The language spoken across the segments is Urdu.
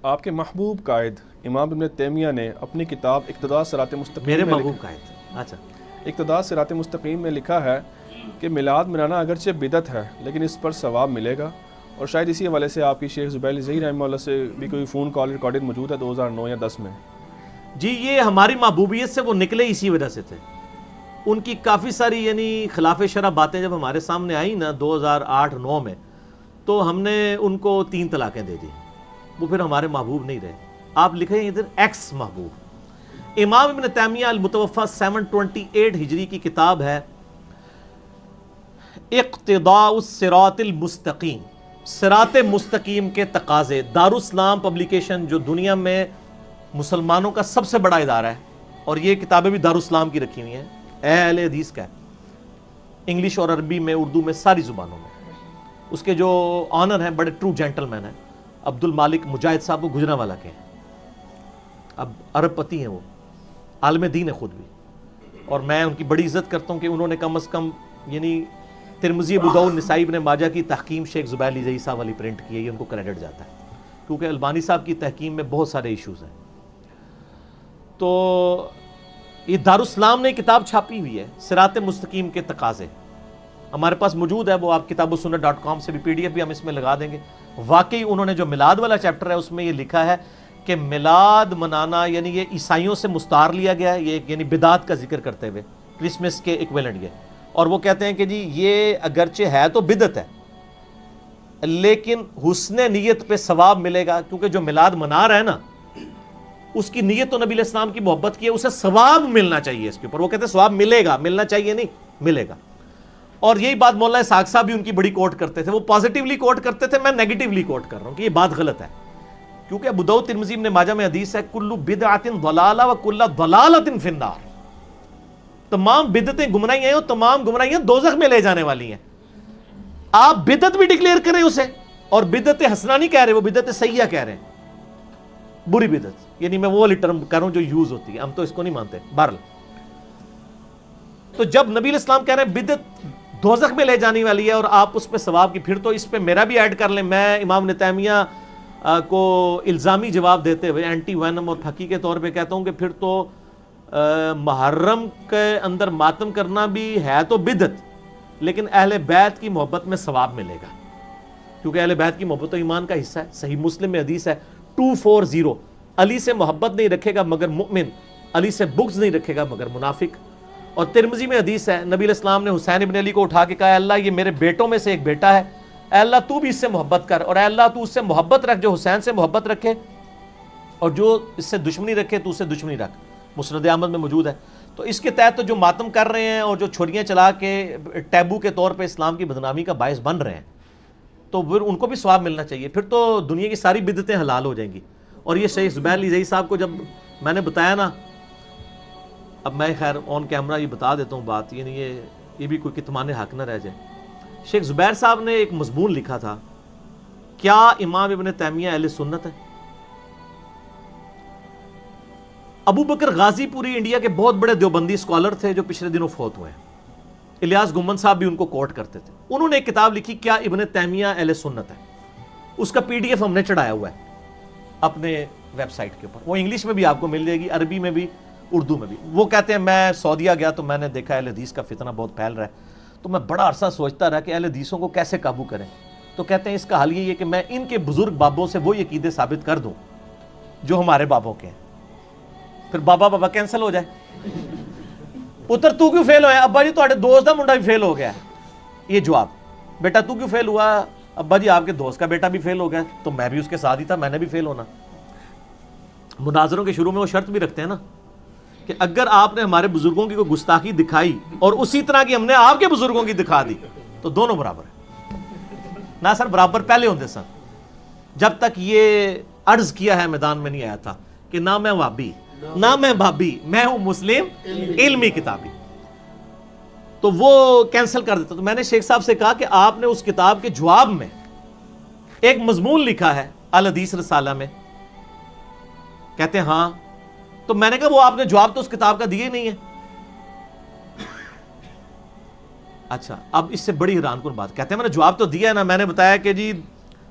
آپ کے محبوب قائد امام ابن تیمیہ نے اپنی کتاب اقتداء صراط مستقیم میرے میں محبوب قائد، اچھا، اقتداء صراط مستقیم میں لکھا ہے کہ میلاد منانا اگرچہ بدعت ہے لیکن اس پر ثواب ملے گا، اور شاید اسی حوالے سے آپ کی شیخ زبیر الزئی رحمہ اللہ سے بھی کوئی فون کال ریکارڈڈ موجود ہے 2009 یا 10 میں۔ جی یہ ہماری محبوبیت سے وہ نکلے اسی وجہ سے تھے۔ ان کی کافی ساری یعنی خلاف شرع باتیں جب ہمارے سامنے آئیں نا 2008-9 میں، تو ہم نے ان کو 3 طلاقیں دے دی، وہ پھر ہمارے محبوب نہیں رہے۔ آپ لکھیں ادھر ایکس محبوب۔ امام ابن تیمیہ المتوفی 728 ہجری کی کتاب ہے اقتداء الصراط المستقیم، صراط مستقیم کے تقاضے۔ دارالاسلام پبلیکیشن جو دنیا میں مسلمانوں کا سب سے بڑا ادارہ ہے، اور یہ کتابیں بھی دارالاسلام کی رکھی ہوئی ہیں، اہل حدیث کا ہے، انگلش اور عربی میں، اردو میں، ساری زبانوں میں۔ اس کے جو آنر ہیں بڑے ٹرو جینٹل مین ہیں، عبد المالک مجاہد صاحب، وہ گجرانوالہ کے ہیں، اب عرب پتی ہیں، وہ عالم دین ہے خود بھی، اور میں ان کی بڑی عزت کرتا ہوں کہ انہوں نے کم از کم یعنی ترمذی، ابو داؤد، نسائی، ابن ماجہ کی تحکیم شیخ زبیر الزئی صاحب والی پرنٹ کی ہے، یہ ان کو کریڈٹ جاتا ہے، کیونکہ البانی صاحب کی تحکیم میں بہت سارے ایشوز ہیں۔ تو یہ دارالاسلام نے کتاب چھاپی ہوئی ہے صراط مستقیم کے تقاضے، ہمارے پاس موجود ہے، وہ آپ kitabussunnah.com سے بھی PDF بھی ہم اس میں لگا دیں گے۔ واقعی انہوں نے جو میلاد والا چیپٹر ہے اس میں یہ لکھا ہے کہ میلاد منانا یعنی یہ عیسائیوں سے مستعار لیا گیا ہے، یہ یعنی بدعت کا ذکر کرتے ہوئے کرسمس کے ایکویلنٹ یہ، اور وہ کہتے ہیں کہ جی یہ اگرچہ ہے تو بدعت ہے لیکن حسن نیت پہ ثواب ملے گا، کیونکہ جو میلاد منا رہا ہے نا اس کی نیت تو نبی علیہ السلام کی محبت کی ہے، اسے ثواب ملنا چاہیے اس کے اوپر، وہ کہتے ہیں ثواب ملے گا، ملنا چاہیے نہیں، ملے گا۔ اور یہی بات مولانا اسحاق صاحب بھی ان کی بڑی کوٹ کرتے تھے، وہ پازیٹیولی کوٹ کرتے تھے، میں نیگیٹیولی کوٹ کر رہا ہوں کہ یہ بات غلط ہے، کیونکہ ابو داؤد، ترمذی، ابن ماجہ میں حدیث ہے کل بدعۃ ضلالہ وکل ضلالۃ فی النار، تمام بدعتیں گمراہی ہیں اور تمام گمراہیاں دوزخ میں لے جانے والی ہیں۔ آپ بدعت بھی ڈکلیئر کریں اسے، اور بدعت حسنہ نہیں کہہ رہے، وہ بدعت سیئہ کہہ رہے ہیں، بری بدعت، یعنی میں وہ والی ٹرم کر رہا ہوں جو یوز ہوتی ہے، ہم تو اس کو نہیں مانتے۔ بہرحال تو جب نبی علیہ السلام کہہ رہے ہیں بدعت دوزخ میں لے جانے والی ہے اور آپ اس پہ ثواب کی، پھر تو اس پہ میرا بھی ایڈ کر لیں، میں امام ابن تیمیہ کو الزامی جواب دیتے ہوئے اینٹی وینم اور پھکی کے طور پہ کہتا ہوں کہ پھر تو محرم کے اندر ماتم کرنا بھی ہے تو بدعت، لیکن اہل بیت کی محبت میں ثواب ملے گا، کیونکہ اہل بیت کی محبت و ایمان کا حصہ ہے۔ صحیح مسلم میں حدیث ہے 240، علی سے محبت نہیں رکھے گا مگر مؤمن، علی سے بغض نہیں رکھے گا مگر منافق۔ اور ترمذی میں حدیث ہے نبی علیہ السلام نے حسین ابن علی کو اٹھا کے کہا، اے اللہ یہ میرے بیٹوں میں سے ایک بیٹا ہے، اے اللہ تو بھی اس سے محبت کر، اور اے اللہ تو اس سے محبت رکھ جو حسین سے محبت رکھے، اور جو اس سے دشمنی رکھے تو اس سے دشمنی رکھ۔ مسند احمد میں موجود ہے۔ تو اس کے تحت تو جو ماتم کر رہے ہیں اور جو چھریاں چلا کے ٹیبو کے طور پہ اسلام کی بدنامی کا باعث بن رہے ہیں، تو پھر ان کو بھی ثواب ملنا چاہیے، پھر تو دنیا کی ساری بدعتیں حلال ہو جائیں گی۔ اور یہ شیخ زبیر الزئی صاحب کو جب میں نے بتایا نا، اب میں خیر آن کیمرہ یہ بتا دیتا ہوں بات، یعنی یہ بھی کوئی کتمان حق نہ رہ جائے۔ شیخ زبیر صاحب نے ایک مضمون لکھا تھا، کیا امام ابن تیمیہ اہل سنت ہے؟ ابو بکر غازی پوری انڈیا کے بہت بڑے دیوبندی اسکالر تھے جو پچھلے دنوں فوت ہوئے ہیں، الیاس گمن صاحب بھی ان کو کوٹ کرتے تھے، انہوں نے ایک کتاب لکھی کیا ابن تیمیہ اہل سنت ہے، اس کا PDF ہم نے چڑھایا ہوا ہے اپنے ویب سائٹ کے اوپر، وہ انگلش میں بھی آپ کو مل جائے گی، عربی میں بھی، اردو میں بھی۔ وہ کہتے ہیں میں سعودیہ گیا تو میں نے دیکھا اہل حدیث کا فتنہ بہت پھیل رہا ہے، تو میں بڑا عرصہ سوچتا رہا کہ اہل حدیثوں کو کیسے قابو کریں، تو کہتے ہیں اس کا حل یہ ہے کہ میں ان کے بزرگ بابوں سے وہ عقیدے ثابت کر دوں جو ہمارے بابوں کے ہیں، پھر بابا کینسل ہو جائے۔ پتر تو کیوں فیل ہویا؟ ابا جی تہاڈے دوست دا منڈا بھی فیل ہو گیا ہے، یہ جواب۔ بیٹا تو کیوں فیل ہوا؟ ابا جی آپ کے دوست کا بیٹا بھی فیل ہو گیا، تو میں بھی اس کے ساتھ ہی تھا، میں نے بھی فیل ہونا۔ مناظروں کے شروع میں وہ شرط بھی رکھتے ہیں نا کہ اگر آپ نے ہمارے بزرگوں کی کوئی گستاخی دکھائی اور اسی طرح کی ہم نے آپ کے بزرگوں کی دکھا دی تو دونوں برابر ہیں۔ نہ سر برابر پہلے ہوتے سن، جب تک یہ عرض کیا ہے میدان میں نہیں آیا تھا کہ نہ میں وہابی نہ میں بھابی، میں ہوں مسلم علمی کتابی، تو وہ کینسل کر دیتا۔ تو میں نے شیخ صاحب سے کہا کہ آپ نے اس کتاب کے جواب میں ایک مضمون لکھا ہے الحدیث رسالہ میں، کہتے ہیں ہاں، تو میں نے کہا وہ آپ نے جواب تو اس کتاب کا دیا ہی نہیں ہے۔ اچھا اب اس سے بڑی حیران کن بات، کہتے ہیں میں نے جواب تو دیا ہے نا، میں نے بتایا کہ جی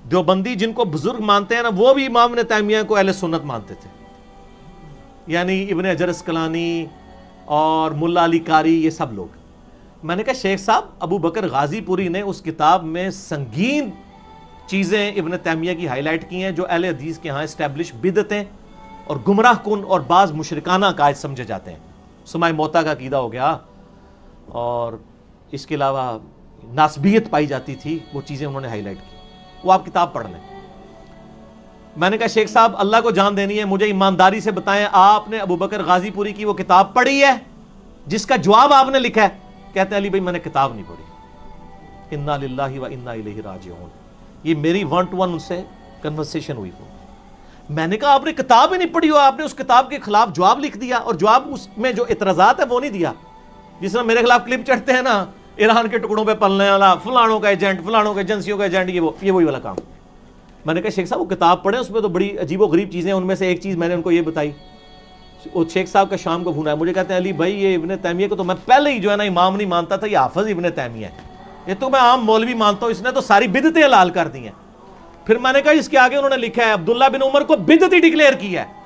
دیوبندی جن کو بزرگ مانتے ہیں نا، وہ بھی امام ابن تیمیہ کو اہل سنت مانتے تھے، یعنی ابن حجر اسقلانی اور ملا علی قاری، یہ سب لوگ۔ میں نے کہا شیخ صاحب ابو بکر غازی پوری نے اس کتاب میں سنگین چیزیں ابن تیمیہ کی ہائی لائٹ کی ہیں جو اہل حدیث کے ہاں اسٹیبلش بدعتیں اور گمراہ کن اور بعض مشرکانہ عقائد سمجھے جاتے ہیں۔ سماع موتا کا عقیدہ ہو گیا، اور اس کے علاوہ ناسبیت پائی جاتی تھی، وہ چیزیں انہوں نے ہائی لائٹ کی، وہ آپ کتاب پڑھ لیں۔ میں نے کہا شیخ صاحب اللہ کو جان دینی ہے، مجھے ایمانداری سے بتائیں آپ نے ابو بکر غازی پوری کی وہ کتاب پڑھی ہے جس کا جواب آپ نے لکھا ہے؟ کہتے ہیں علی بھائی میں نے کتاب نہیں پڑھی۔ انا للہ و انا الیہ راجعون۔ یہ میری 1 to 1 ان سے کنورسیشن ہوئی۔ میں نے کہا آپ نے کتاب ہی نہیں پڑھی ہو، آپ نے اس کتاب کے خلاف جواب لکھ دیا، اور جواب اس میں جو اعتراضات ہے وہ نہیں دیا۔ جس طرح میرے خلاف کلپ چڑھتے ہیں نا، ایران کے ٹکڑوں پہ پلنے والا، فلانوں کا ایجنٹ، فلانوں کے ایجنسیوں کا ایجنٹ، یہ وہی والا کام۔ میں نے کہا شیخ صاحب وہ کتاب پڑھیں، اس میں تو بڑی عجیب و غریب چیزیں ہیں، ان میں سے ایک چیز میں نے ان کو یہ بتائی۔ وہ شیخ صاحب کا شام کو فون آیا، مجھے کہتے ہیں علی بھائی یہ ابن تیمیہ کو تو میں پہلے ہی جو ہے نا امام نہیں مانتا تھا، یہ حافظ ابن تیمیہ ہے، یہ تو میں عام مولوی مانتا ہوں، اس نے تو ساری بدعتیں حلال کر دی ہیں۔ پھر میں نے کہا اس کے آگے انہوں نے لکھا ہے عبداللہ بن عمر کو بدعتی ڈکلیئر کیا ہے۔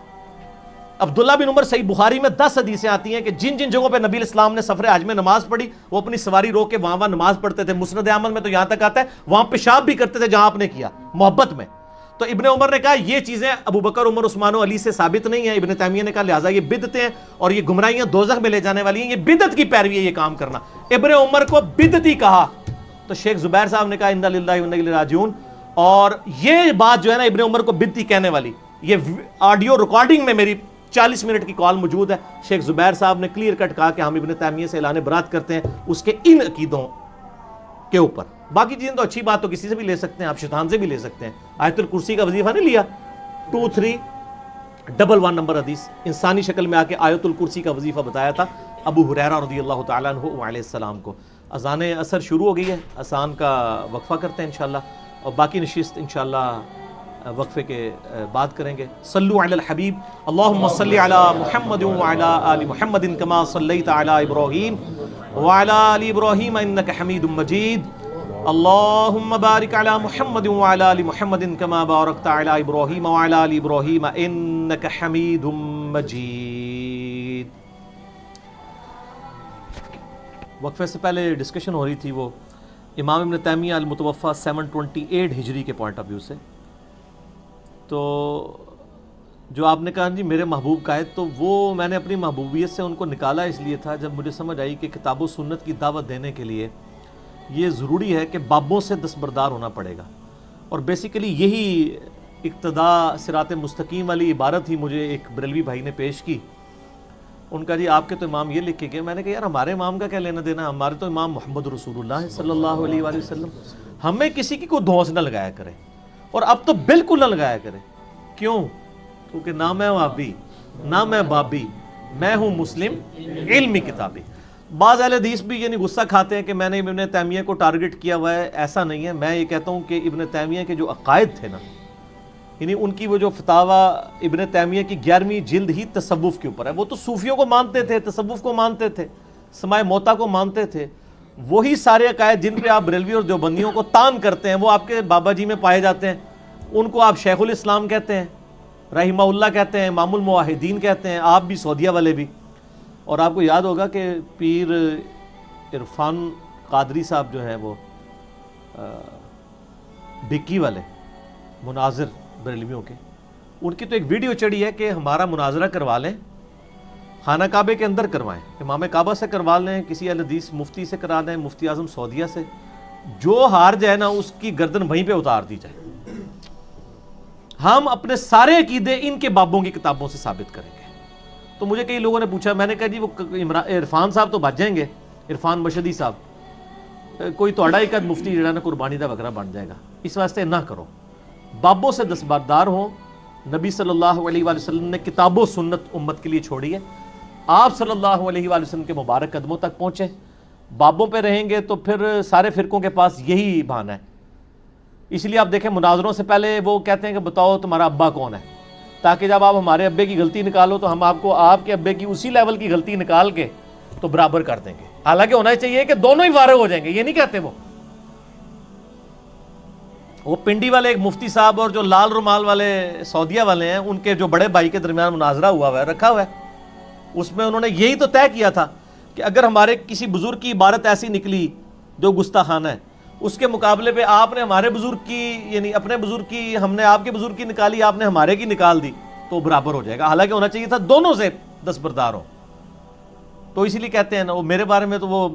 عبداللہ بن عمر صحیح بخاری میں 10 حدیثیں آتی ہیں کہ جن جن جگہوں پہ نبی اسلام نے سفر حج میں نماز پڑھی وہ اپنی سواری روک کے وہاں نماز پڑھتے تھے۔ مسند احمد میں تو یہاں تک آتا ہے وہاں پیشاب بھی کرتے تھے جہاں آپ نے کیا، محبت میں۔ تو ابن عمر نے کہا یہ چیزیں ابو بکر، عمر، عثمان و علی سے ثابت نہیں ہیں۔ ابن تیمیہ نے کہا لہٰذا یہ بدعتیں ہیں اور یہ گمراہیاں دوزخ میں لے جانے والی ہیں، یہ بدعت کی پیروی ہے یہ کام کرنا۔ ابن عمر کو بدعتی کہا تو شیخ زبیر صاحب نے کہا انا للہ و انا الیہ راجعون۔ اور یہ بات جو ہے نا ابن عمر کو بدعتی کہنے والی، یہ آڈیو ریکارڈنگ میں میری 40 منٹ کی کال موجود ہے۔ شیخ زبیر صاحب نے کلیئر کٹ کہا کہ ہم ابن تیمیہ سے اعلان برات کرتے ہیں اس کے ان عقیدوں کے اوپر۔ باقی چیزیں تو اچھی بات تو کسی سے بھی لے سکتے ہیں، آپ شیطان سے بھی لے سکتے ہیں۔ آیت الکرسی کا وظیفہ نہیں لیا، 2311 نمبر حدیث، انسانی شکل میں آ کے آیت الکرسی کا وظیفہ بتایا تھا ابو ہریرہ رضی اللہ تعالیٰ عنہ علیہ السلام کو۔ اذان عصر شروع ہو گئی ہے، اذان کا وقفہ کرتے ہیں انشاءاللہ، اور باقی نشست انشاءاللہ وقفے کے بعد کریں گے۔ صلو علی الحبیب، اللہم صلی علی محمد وعلی آل محمد کما صلیت علی ابراہیم وعلی آل ابراہیم انک حمید مجید، اللہم بارک علی محمد وعلی آل محمد کما بارکت علی ابراہیم وعلی آل ابراہیم انک حمید مجید۔ وقفے سے پہلے ڈسکشن ہو رہی تھی وہ امام ابن تیمیہ المتوفی 728 ہجری کے پوائنٹ آف ویو سے۔ تو جو آپ نے کہا جی میرے محبوب کا ہے، تو وہ میں نے اپنی محبوبیت سے ان کو نکالا اس لیے تھا جب مجھے سمجھ آئی کہ کتاب و سنت کی دعوت دینے کے لیے یہ ضروری ہے کہ بابوں سے دستبردار ہونا پڑے گا، اور بیسیکلی یہی اقتدا صراط مستقیم والی عبارت ہی مجھے ایک بریلوی بھائی نے پیش کی۔ ان کا جی آپ کے تو امام یہ لکھ کے گئے۔ میں نے کہا یار ہمارے امام کا کیا لینا دینا، ہمارے تو امام محمد رسول اللہ صلی اللہ علیہ وآلہ وسلم، ہمیں کسی کی کوئی دھونس نہ لگایا کرے، اور اب تو بالکل نہ لگایا کرے۔ کیوں؟ کیونکہ نہ میں وہابی، نہ میں بابی، میں ہوں مسلم علمی کتابی۔ بعض اہل حدیث بھی یعنی غصہ کھاتے ہیں کہ میں نے ابن تیمیہ کو ٹارگٹ کیا ہوا ہے، ایسا نہیں ہے۔ میں یہ کہتا ہوں کہ ابن تیمیہ کے جو عقائد تھے نا، یعنی ان کی وہ جو فتاویٰ ابن تیمیہ کی 11ویں جلد ہی تصوف کے اوپر ہے، وہ تو صوفیوں کو مانتے تھے، تصوف کو مانتے تھے، سماع موتا کو مانتے تھے۔ وہی سارے عقائد جن پہ آپ بریلوی اور دیوبندیوں کو تان کرتے ہیں وہ آپ کے بابا جی میں پائے جاتے ہیں۔ ان کو آپ شیخ الاسلام کہتے ہیں، رحمہ اللہ کہتے ہیں، امام الموحدین کہتے ہیں، آپ بھی سعودیہ والے بھی۔ اور آپ کو یاد ہوگا کہ پیر عرفان قادری صاحب جو ہیں وہ بکی والے مناظر بریلویوں کے، ان کی تو ایک ویڈیو چڑھی ہے کہ ہمارا مناظرہ کروا لیں، خانہ کعبے کے اندر کروائیں، امام کعبہ سے کروا لیں، کسی اہل حدیث مفتی سے کرا لیں، مفتی اعظم سعودیہ سے، جو ہار جائے نا اس کی گردن وہیں پہ اتار دی جائے۔ ہم اپنے سارے عقیدے ان کے بابوں کی کتابوں سے ثابت کریں گے۔ تو مجھے کئی لوگوں نے پوچھا، میں نے کہا جی وہ عرفان صاحب تو بچ جائیں گے، عرفان مشہدی صاحب، کوئی توڑا ایک مفتی جڑا نا قربانی دا وغیرہ بن جائے گا، اس واسطے نہ کرو۔ بابوں سے دستبردار ہوں۔ نبی صلی اللہ علیہ وآلہ وسلم نے کتاب و سنت امت کے لیے چھوڑی ہے، آپ صلی اللہ علیہ وآلہ وسلم کے مبارک قدموں تک پہنچے۔ بابوں پہ رہیں گے تو پھر سارے فرقوں کے پاس یہی بہانہ ہے۔ اس لیے آپ دیکھیں مناظروں سے پہلے وہ کہتے ہیں کہ بتاؤ تمہارا ابا کون ہے، تاکہ جب آپ ہمارے ابے کی غلطی نکالو تو ہم آپ کو آپ کے ابے کی اسی لیول کی غلطی نکال کے تو برابر کر دیں گے۔ حالانکہ ہونا چاہیے کہ دونوں ہی فارغ ہو جائیں گے، یہ نہیں کہتے وہ وہ پنڈی والے ایک مفتی صاحب اور جو لال رومال والے سعودیہ والے ہیں، ان کے جو بڑے بھائی کے درمیان مناظرہ ہوا ہے، رکھا ہوا ہے، اس میں انہوں نے یہی تو طے کیا تھا کہ اگر ہمارے کسی بزرگ کی عبارت ایسی نکلی جو گستاخانہ ہے، اس کے مقابلے پہ آپ نے ہمارے بزرگ کی، یعنی اپنے بزرگ کی، ہم نے آپ کے بزرگ کی نکالی، آپ نے ہمارے کی نکال دی، تو برابر ہو جائے گا۔ حالانکہ ہونا چاہیے تھا دونوں سے دستبردار ہو۔ تو اسی لیے کہتے ہیں نا، وہ میرے بارے میں تو وہ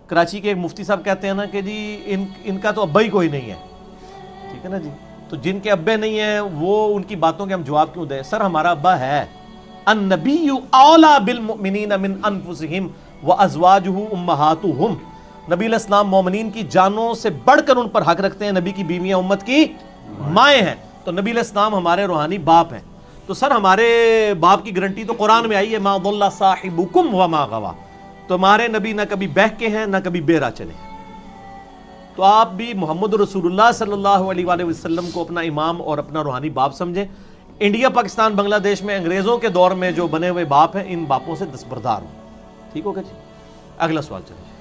کراچی کے ایک مفتی صاحب کہتے ہیں نا کہ جی ان کا تو ابا ہی کوئی نہیں ہے، ٹھیک ہے نا جی، تو جن کے ابے نہیں ہیں وہ ان کی باتوں کے ہم جواب کیوں دیں؟ سر ہمارا ابا ہے، النبی اولا بالمؤمنین من انفسہم وازواجہ امہاتہم، نبی علیہ السلام مومنین کی جانوں سے بڑھ کر ان پر حق رکھتے ہیں، نبی کی بیویاں امت کی مائیں ہیں، تو نبی علیہ السلام ہمارے روحانی باپ ہیں۔ تو سر ہمارے باپ کی گارنٹی تو قرآن میں آئی ہے، ما ضل صاحبکم وما غوا، تمہارے نبی نہ کبھی بہکے ہیں نہ کبھی بے راہ چلے ہیں۔ تو آپ بھی محمد رسول اللہ صلی اللہ علیہ وآلہ وسلم کو اپنا امام اور اپنا روحانی باپ سمجھیں۔ انڈیا، پاکستان، بنگلہ دیش میں انگریزوں کے دور میں جو بنے ہوئے باپ ہیں، ان باپوں سے دستبردار ہوں۔ ٹھیک ہوگا جی؟ اگلا سوال چلیں۔